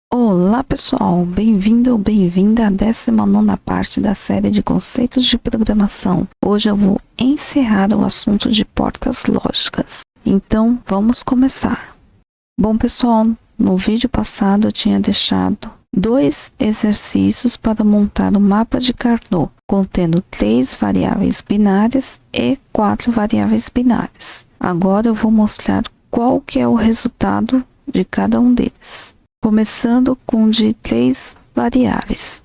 Olá pessoal, bem-vindo ou bem-vinda à 19ª parte da série de conceitos de programação. Hoje eu vou encerrar o assunto de portas lógicas. Então vamos começar. Bom pessoal, no vídeo passado eu tinha deixado 2 exercícios para montar um mapa de Carnot, contendo 3 variáveis binárias e 4 variáveis binárias. Agora eu vou mostrar qual que é o resultado de cada um deles. Começando com o de 3 variáveis.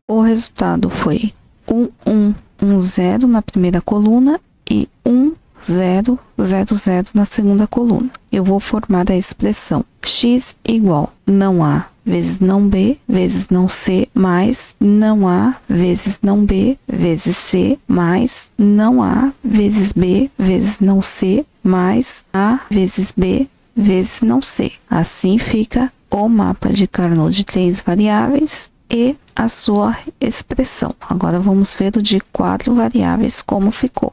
O resultado foi 1, 1, 1, 0 na primeira coluna e 1, 0, 0, 0 na segunda coluna. Eu vou formar a expressão x igual não A vezes não B vezes não C mais não A vezes não B vezes C mais não A vezes B vezes não C mais A vezes B vezes não C. Assim fica o mapa de Carnot de 3 variáveis e a sua expressão. Agora vamos ver o de 4 variáveis como ficou.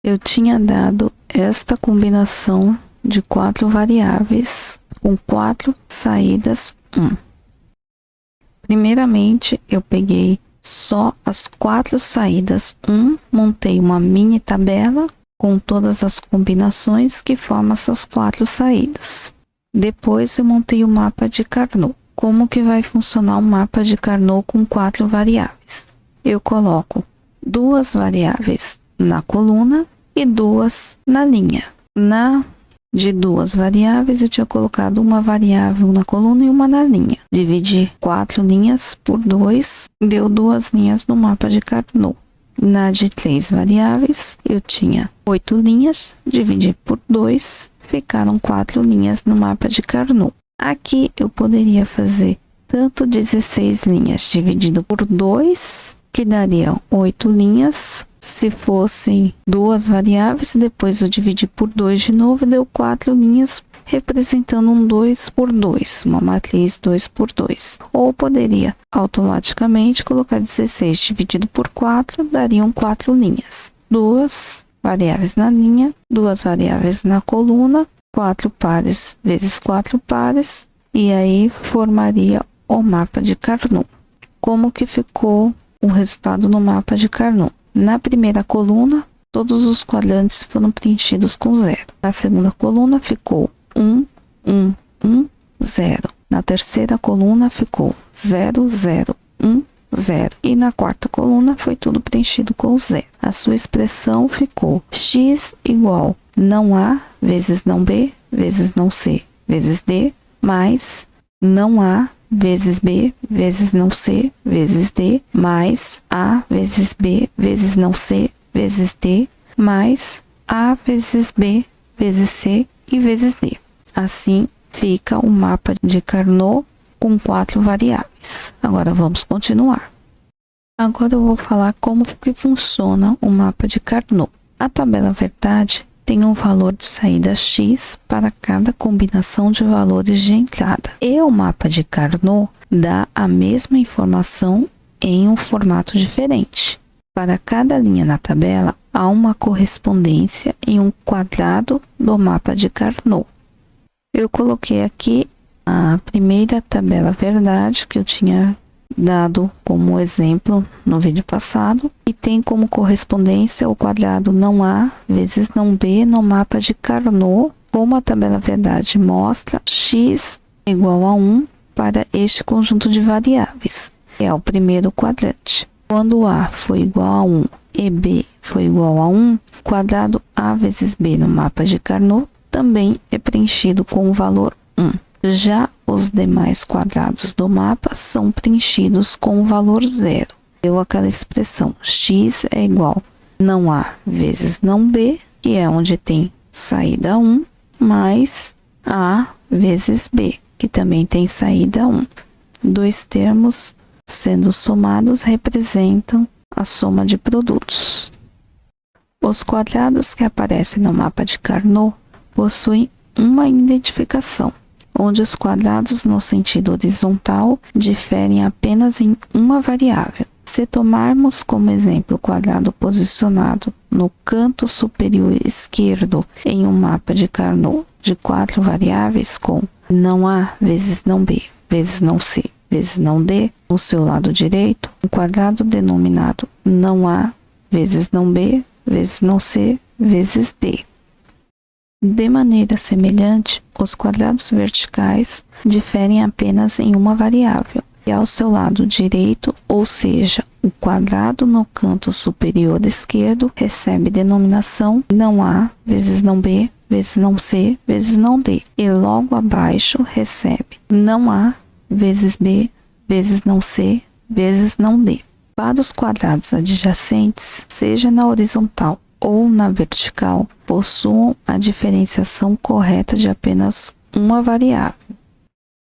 Eu tinha dado esta combinação de 4 variáveis com 4 saídas 1. Primeiramente, eu peguei só as 4 saídas 1, montei uma mini tabela com todas as combinações que formam essas 4 saídas. Depois eu montei o mapa de Carnot. Como que vai funcionar um mapa de Carnot com 4 variáveis? Eu coloco 2 variáveis na coluna e 2 na linha. De 2 variáveis eu tinha colocado uma variável na coluna e uma na linha. Dividi 4 linhas por 2, deu 2 linhas no mapa de Carnot. Na de 3 variáveis eu tinha 8 linhas, dividi por 2, ficaram 4 linhas no mapa de Carnot. Aqui eu poderia fazer tanto 16 linhas dividido por 2, que dariam 8 linhas. Se fossem 2 variáveis, depois eu dividi por 2 de novo, deu 4 linhas, representando um 2 por 2, uma matriz 2 por 2. Ou poderia automaticamente colocar 16 dividido por 4, dariam 4 linhas. 2 variáveis na linha, 2 variáveis na coluna, 4 pares vezes 4 pares, e aí formaria o mapa de Carnot. Como que ficou o resultado no mapa de Carnot? Na primeira coluna, todos os quadrantes foram preenchidos com 0. Na segunda coluna ficou 1, 1, 1, 0. Na terceira coluna ficou 0, 0, 1, 0. E na quarta coluna foi tudo preenchido com 0. A sua expressão ficou x igual não A vezes não B vezes não C vezes D mais não A vezes B vezes não C vezes D mais A vezes B vezes não C vezes D mais A vezes B vezes C e vezes D. Assim fica o mapa de Carnot com 4 variáveis. Agora vamos continuar. Agora eu vou falar como que funciona o mapa de Carnot. A tabela verdade tem um valor de saída x para cada combinação de valores de entrada. E o mapa de Carnot dá a mesma informação em um formato diferente. Para cada linha na tabela, há uma correspondência em um quadrado do mapa de Carnot. Eu coloquei aqui a primeira tabela verdade que eu tinha dado como exemplo no vídeo passado, e tem como correspondência o quadrado não A vezes não B no mapa de Carnot, como a tabela verdade mostra x igual a 1 para este conjunto de variáveis, que é o primeiro quadrante. Quando A foi igual a 1 e B foi igual a 1, quadrado A vezes B no mapa de Carnot também é preenchido com o valor 1. Já os demais quadrados do mapa são preenchidos com o valor 0. Deu aquela expressão x é igual não A vezes não B, que é onde tem saída 1, mais A vezes B, que também tem saída 1. 2 termos sendo somados representam a soma de produtos. Os quadrados que aparecem no mapa de Carnot possuem uma identificação, onde os quadrados no sentido horizontal diferem apenas em uma variável. Se tomarmos como exemplo o quadrado posicionado no canto superior esquerdo em um mapa de Carnot de 4 variáveis com não A vezes não B vezes não C vezes não D, no seu lado direito, um quadrado denominado não A vezes não B vezes não C vezes D. De maneira semelhante, os quadrados verticais diferem apenas em uma variável, e ao seu lado direito, ou seja, o quadrado no canto superior esquerdo, recebe denominação não A vezes não B vezes não C vezes não D, e logo abaixo recebe não A vezes B vezes não C vezes não D. Para os quadrados adjacentes, seja na horizontal ou na vertical, possuam a diferenciação correta de apenas uma variável.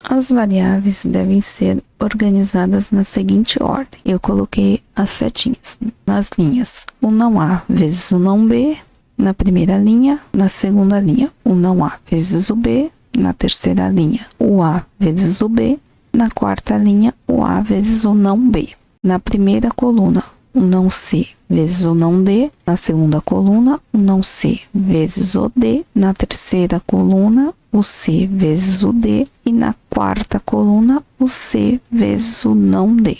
As variáveis devem ser organizadas na seguinte ordem. Eu coloquei as setinhas nas linhas. O não A vezes o não B na primeira linha, na segunda linha o não A vezes o B, na terceira linha o A vezes o B, na quarta linha o A vezes o não B. Na primeira coluna o não C vezes o não D, na segunda coluna o não C vezes o D, na terceira coluna o C vezes o D e na quarta coluna o C vezes o não D.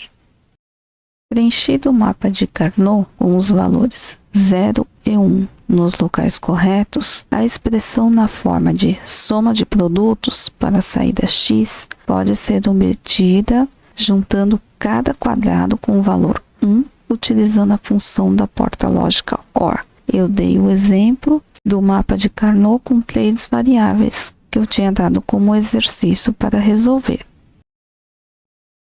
Preenchido o mapa de Carnot com os valores 0 e 1 nos locais corretos, a expressão na forma de soma de produtos para a saída x pode ser obtida juntando cada quadrado com o valor 1, utilizando a função da porta lógica OR. Eu dei o exemplo do mapa de Carnot com 3 variáveis que eu tinha dado como exercício para resolver.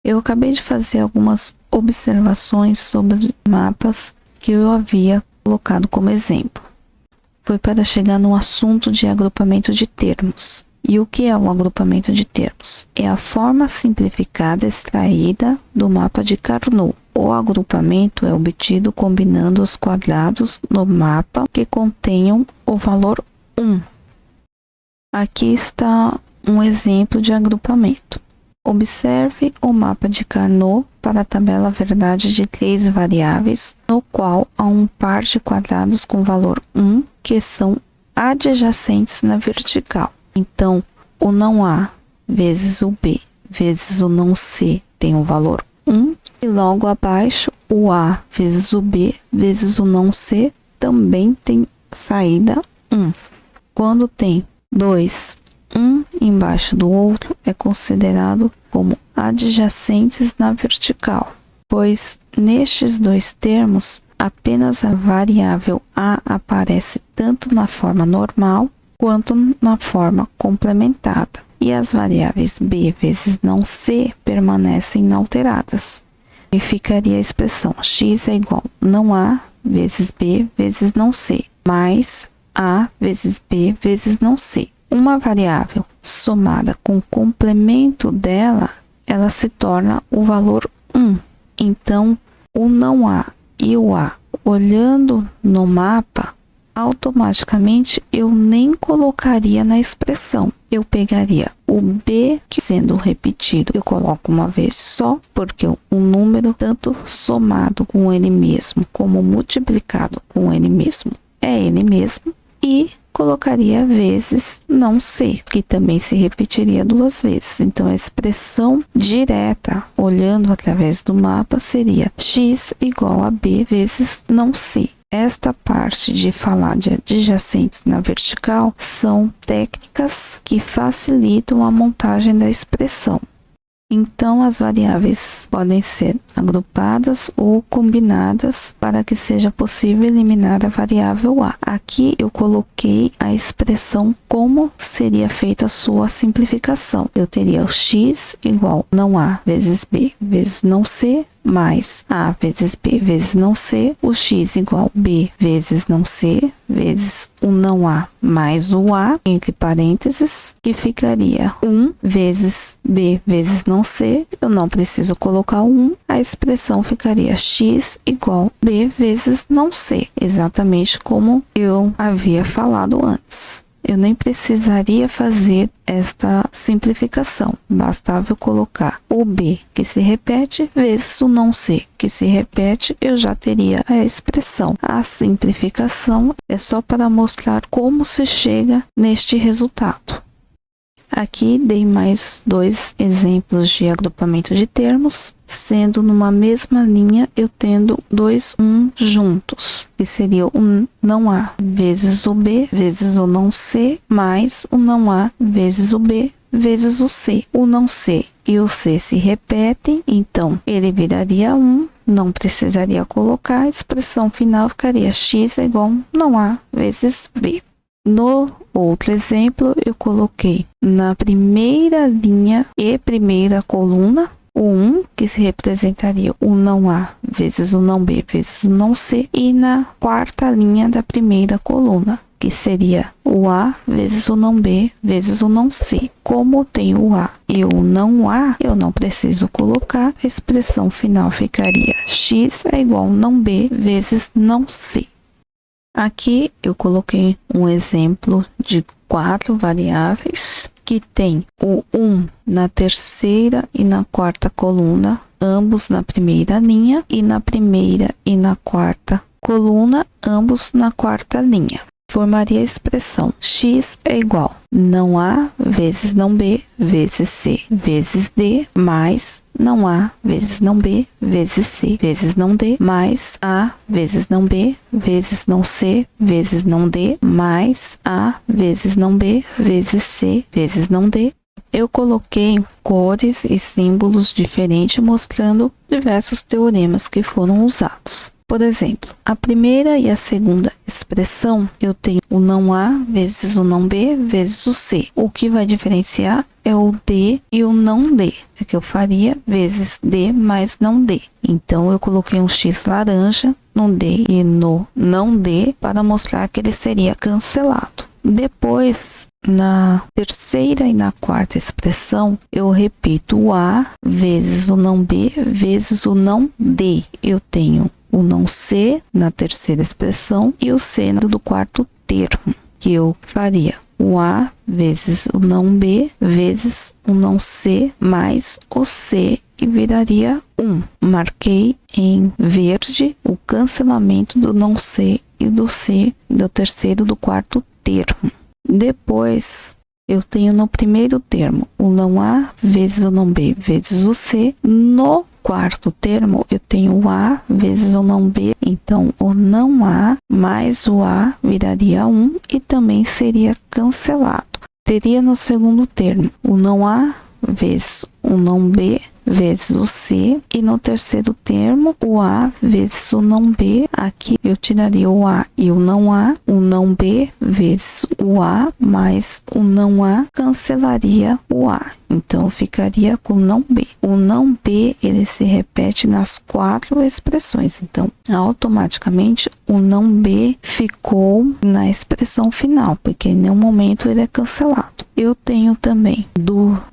Eu acabei de fazer algumas observações sobre mapas que eu havia colocado como exemplo. Foi para chegar no assunto de agrupamento de termos. E o que é um agrupamento de termos? É a forma simplificada extraída do mapa de Carnot. O agrupamento é obtido combinando os quadrados no mapa que contenham o valor 1. Aqui está um exemplo de agrupamento. Observe o mapa de Carnot para a tabela verdade de 3 variáveis, no qual há um par de quadrados com valor 1 que são adjacentes na vertical. Então, o não A vezes o B vezes o não C tem o valor 1, e logo abaixo o A vezes o B vezes o não C também tem saída 1. Quando tem 2, um embaixo do outro, é considerado como adjacentes na vertical, pois nestes dois termos apenas a variável A aparece tanto na forma normal quanto na forma complementada, e as variáveis B vezes não C permanecem inalteradas. E ficaria a expressão x é igual não A vezes B vezes não C, mais A vezes B vezes não C. Uma variável somada com o complemento dela, ela se torna o valor 1. Então, o não A e o A, olhando no mapa, automaticamente eu nem colocaria na expressão. Eu pegaria o B, que sendo repetido, eu coloco uma vez só, porque um número tanto somado com ele mesmo como multiplicado com ele mesmo é ele mesmo, e colocaria vezes não C, que também se repetiria 2 vezes. Então, a expressão direta, olhando através do mapa, seria x igual a B vezes não C. Esta parte de falar de adjacentes na vertical são técnicas que facilitam a montagem da expressão. Então, as variáveis podem ser agrupadas ou combinadas para que seja possível eliminar a variável A. Aqui eu coloquei a expressão como seria feita a sua simplificação. Eu teria o x igual não A vezes B vezes não C, mais A vezes B vezes não C, o x igual B vezes não C, vezes o não A mais o A, entre parênteses, que ficaria 1 vezes B vezes não C, eu não preciso colocar o 1, a expressão ficaria x igual B vezes não C, exatamente como eu havia falado antes. Eu nem precisaria fazer esta simplificação, bastava eu colocar o B, que se repete, vezes o não C, que se repete, eu já teria a expressão. A simplificação é só para mostrar como se chega neste resultado. Aqui dei mais dois exemplos de agrupamento de termos, sendo numa mesma linha eu tendo dois juntos, que seria o não A vezes o B vezes o não C, mais o não A vezes o B vezes o C. O não C e o C se repetem, então ele viraria 1, não precisaria colocar, a expressão final ficaria x é igual a não A vezes B. No outro exemplo, eu coloquei na primeira linha e primeira coluna o 1, que se representaria o não A vezes o não B vezes o não C, e na quarta linha da primeira coluna, que seria o A vezes o não B vezes o não C. Como tem o A e o não A, eu não preciso colocar, a expressão final ficaria x é igual a não B vezes não C. Aqui eu coloquei um exemplo de 4 variáveis que tem o 1 na terceira e na quarta coluna, ambos na primeira linha, e na primeira e na quarta coluna, ambos na quarta linha. Formaria a expressão x é igual a não A vezes não B vezes C vezes D, mais não A vezes não B vezes C vezes não D, mais A vezes não B vezes não C vezes não D, mais A vezes não B vezes C vezes não D. Eu coloquei cores e símbolos diferentes mostrando diversos teoremas que foram usados. Por exemplo, a primeira e a segunda expressão, eu tenho o não A vezes o não B vezes o C. O que vai diferenciar é o D e o não D, é que eu faria vezes D mais não D. Então, eu coloquei um X laranja no D e no não D para mostrar que ele seria cancelado. Depois, na terceira e na quarta expressão, eu repito o A vezes o não B vezes o não D. Eu tenho o não C na terceira expressão e o C do quarto termo, que eu faria o A vezes o não B vezes o não C mais o C e viraria 1. Marquei em verde o cancelamento do não C e do C do terceiro e do quarto termo. Depois, eu tenho no primeiro termo o não A vezes o não B vezes o C. No quarto termo, eu tenho o A vezes o não B, então o não A mais o A viraria 1 e também seria cancelado. Teria no segundo termo o não A vezes o não B vezes o C, e no terceiro termo o A vezes o não B. Aqui eu tiraria o A e o não B vezes o A mais o não A, cancelaria o A. Então, ficaria com o não B. O não B, ele se repete nas 4 expressões. Então, automaticamente, o não B ficou na expressão final, porque em nenhum momento ele é cancelado. Eu tenho também,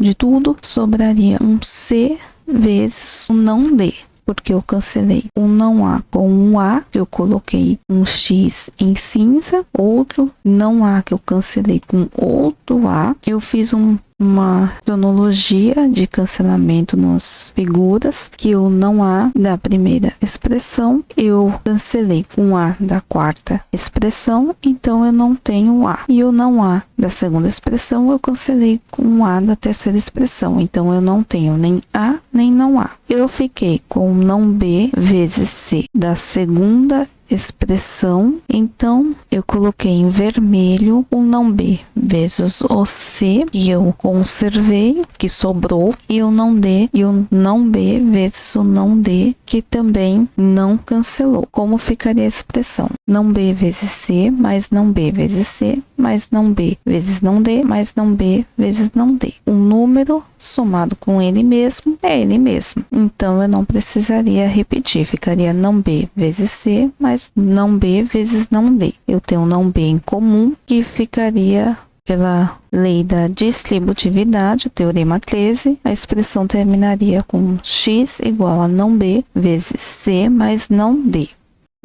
de tudo, sobraria um C vezes o não D, porque eu cancelei o não A com um A, eu coloquei um X em cinza, outro não A que eu cancelei com outro A. Eu fiz uma cronologia de cancelamento nas figuras, que o não A da primeira expressão eu cancelei com A da quarta expressão, então eu não tenho A. E o não A da segunda expressão eu cancelei com A da terceira expressão, então eu não tenho nem A nem não A. Eu fiquei com não B vezes C da segunda expressão, então eu coloquei em vermelho o não B vezes o C, que eu conservei, que sobrou, e o não D e o não B vezes o não D, que também não cancelou. Como ficaria a expressão? Não B vezes C mais não B vezes C mais não B vezes não D mais não B vezes não D. O número somado com ele mesmo é ele mesmo, então eu não precisaria repetir, ficaria não B vezes C mais não B vezes não D. Eu tenho um não B em comum, que ficaria pela lei da distributividade, o teorema 13, a expressão terminaria com x igual a não B vezes C mais não D.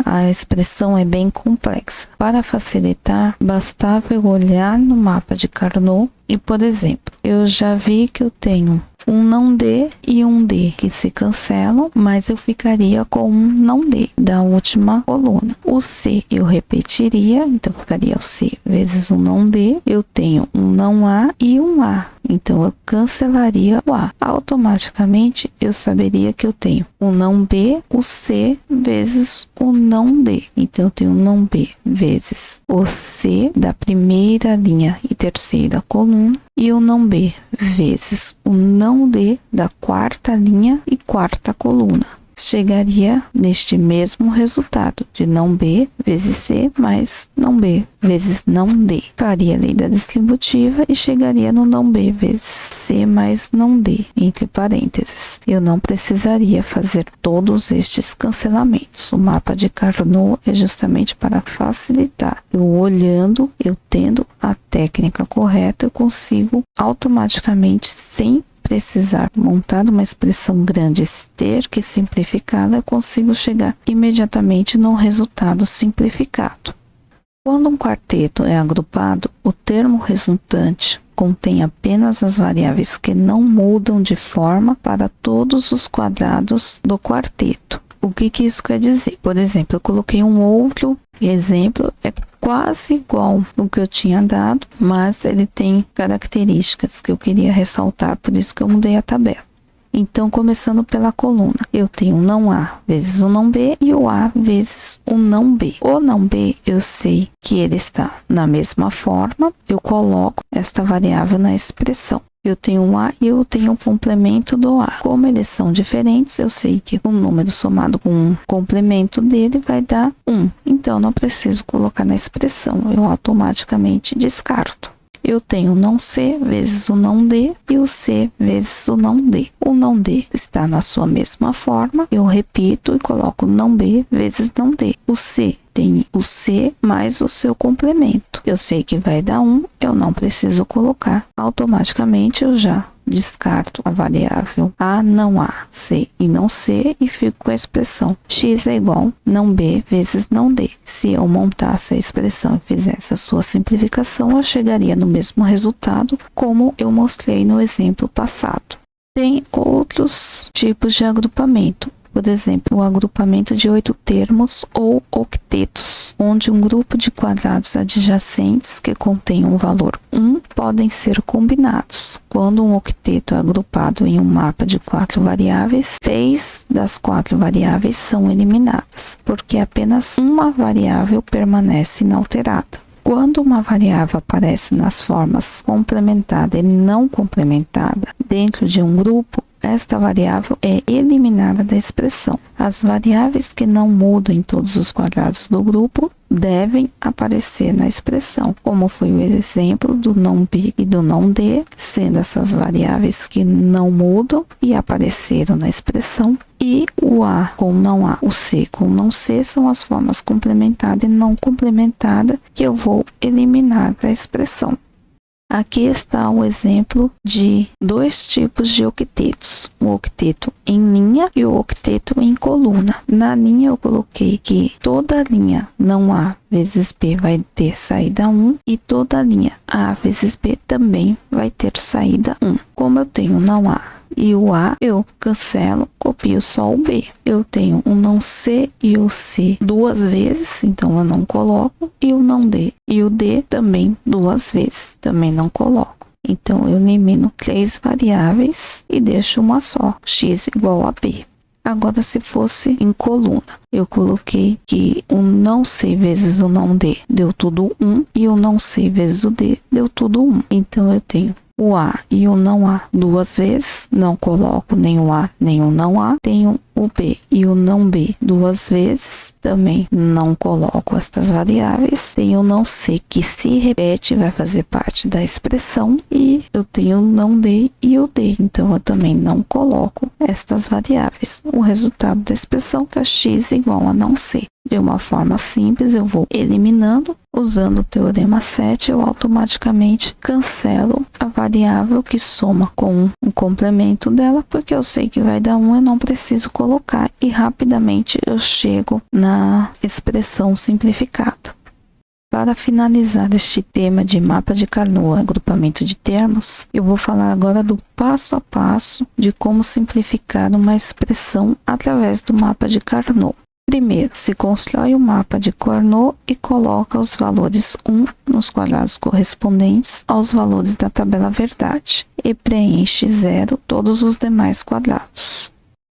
A expressão é bem complexa. Para facilitar, bastava eu olhar no mapa de Carnot e, por exemplo, eu já vi que eu tenho um não D e um D que se cancelam, mas eu ficaria com um não D da última coluna. O C eu repetiria, então ficaria o C vezes um não D. Eu tenho um não A e um A, Então eu cancelaria o A. Automaticamente eu saberia que eu tenho o não B, o C vezes o não D. Então eu tenho o não B vezes o C da primeira linha e terceira coluna e o não B vezes o não D da quarta linha e quarta coluna. Chegaria neste mesmo resultado de não B vezes C mais não B vezes não D. Faria a lei da distributiva e chegaria no não B vezes C mais não D, entre parênteses. Eu não precisaria fazer todos estes cancelamentos. O mapa de Carnot é justamente para facilitar. Eu olhando, eu tendo a técnica correta, eu consigo automaticamente, sem precisar montar uma expressão grande, ter que simplificá-la, eu consigo chegar imediatamente num resultado simplificado. Quando um quarteto é agrupado, o termo resultante contém apenas as variáveis que não mudam de forma para todos os quadrados do quarteto. O que isso quer dizer? Por exemplo, eu coloquei um outro exemplo, é quase igual ao que eu tinha dado, mas ele tem características que eu queria ressaltar, por isso que eu mudei a tabela. Então, começando pela coluna, eu tenho o não A vezes o não B e o A vezes o não B. O não B, eu sei que ele está na mesma forma, eu coloco esta variável na expressão. Eu tenho um A e eu tenho o complemento do A. Como eles são diferentes, eu sei que o número somado com o complemento dele vai dar 1. Então, eu não preciso colocar na expressão, eu automaticamente descarto. Eu tenho o não C vezes o não D e o C vezes o não D. O não D está na sua mesma forma, eu repito e coloco não B vezes não D. O C tem o C mais o seu complemento. Eu sei que vai dar 1, eu não preciso colocar. Automaticamente eu já descarto a variável A, não A, C e não C e fico com a expressão x é igual não B vezes não D. Se eu montasse a expressão e fizesse a sua simplificação, eu chegaria no mesmo resultado como eu mostrei no exemplo passado. Tem outros tipos de agrupamento. Por exemplo, o agrupamento de 8 termos ou octetos, onde um grupo de quadrados adjacentes que contém um valor 1 podem ser combinados. Quando um octeto é agrupado em um mapa de 4 variáveis, 3 das 4 variáveis são eliminadas, porque apenas uma variável permanece inalterada. Quando uma variável aparece nas formas complementada e não complementada dentro de um grupo, esta variável é eliminada da expressão. As variáveis que não mudam em todos os quadrados do grupo devem aparecer na expressão, como foi o exemplo do não B e do não D, sendo essas variáveis que não mudam e apareceram na expressão, e o A com não A, o C com não C são as formas complementada e não complementada que eu vou eliminar da expressão. Aqui está um exemplo de 2 tipos de octetos, o octeto em linha e o octeto em coluna. Na linha eu coloquei que toda linha não A vezes B vai ter saída 1 e toda linha A vezes B também vai ter saída 1. Como eu tenho não A e o A, eu cancelo, copio só o B. Eu tenho o não C e o C 2 vezes, então eu não coloco, e o não D e o D também 2 vezes, também não coloco. Então eu elimino 3 variáveis e deixo uma só, x igual a B. Agora, se fosse em coluna, eu coloquei que o não C vezes o não D deu tudo 1 e o não C vezes o D deu tudo 1. Então eu tenho o A e o não A 2 vezes, não coloco nem o A nem o não A. Tenho o B e o não B 2 vezes, também não coloco estas variáveis. Tenho o não C que se repete, vai fazer parte da expressão, e eu tenho o não D e o D, então eu também não coloco estas variáveis. O resultado da expressão é x igual a não C. De uma forma simples, eu vou eliminando. Usando o teorema 7, eu automaticamente cancelo a variável que soma com o complemento dela, porque eu sei que vai dar 1, eu não preciso colocar, e rapidamente eu chego na expressão simplificada. Para finalizar este tema de mapa de Carnot, agrupamento de termos, eu vou falar agora do passo a passo de como simplificar uma expressão através do mapa de Carnot. Primeiro, se constrói um mapa de Carnot e coloca os valores 1 nos quadrados correspondentes aos valores da tabela verdade e preenche 0 todos os demais quadrados.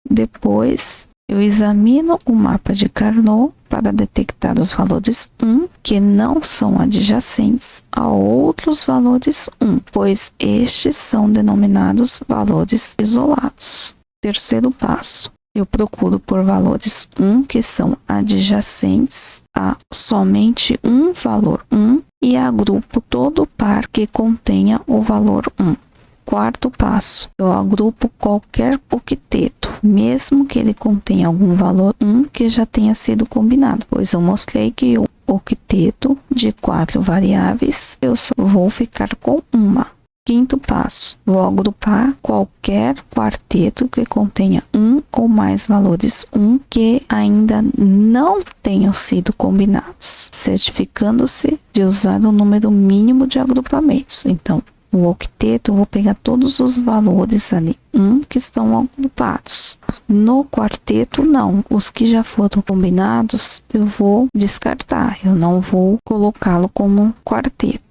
Depois, eu examino o mapa de Carnot para detectar os valores 1 que não são adjacentes a outros valores 1, pois estes são denominados valores isolados. Terceiro passo. Eu procuro por valores 1 que são adjacentes a somente um valor 1 e agrupo todo o par que contenha o valor 1. Quarto passo, eu agrupo qualquer octeto, mesmo que ele contenha algum valor 1 que já tenha sido combinado, pois eu mostrei que o octeto de 4 variáveis eu só vou ficar com uma. Quinto passo, vou agrupar qualquer quarteto que contenha um ou mais valores 1 que ainda não tenham sido combinados, certificando-se de usar o número mínimo de agrupamentos. Então, o octeto, eu vou pegar todos os valores ali, 1 que estão agrupados. No quarteto, não. Os que já foram combinados, eu vou descartar. Eu não vou colocá-lo como quarteto.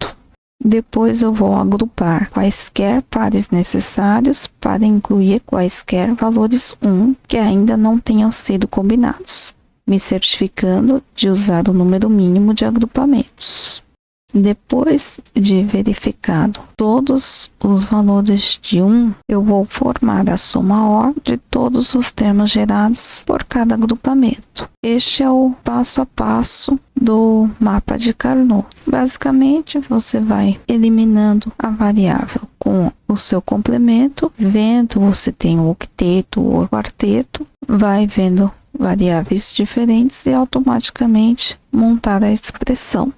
Depois eu vou agrupar quaisquer pares necessários para incluir quaisquer valores 1 que ainda não tenham sido combinados, me certificando de usar o número mínimo de agrupamentos. Depois de verificado todos os valores de 1, eu vou formar a soma OR de todos os termos gerados por cada agrupamento. Este é o passo a passo do mapa de Carnot. Basicamente, você vai eliminando a variável com o seu complemento, vendo se tem um octeto ou quarteto, vai vendo variáveis diferentes e automaticamente montar a expressão.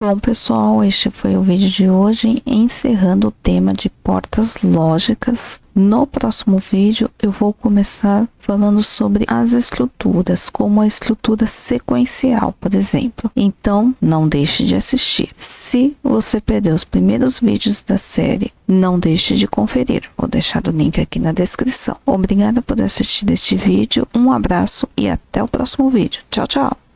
Bom, pessoal, este foi o vídeo de hoje, encerrando o tema de portas lógicas. No próximo vídeo, eu vou começar falando sobre as estruturas, como a estrutura sequencial, por exemplo. Então, não deixe de assistir. Se você perdeu os primeiros vídeos da série, não deixe de conferir. Vou deixar o link aqui na descrição. Obrigada por assistir este vídeo, um abraço e até o próximo vídeo. Tchau, tchau!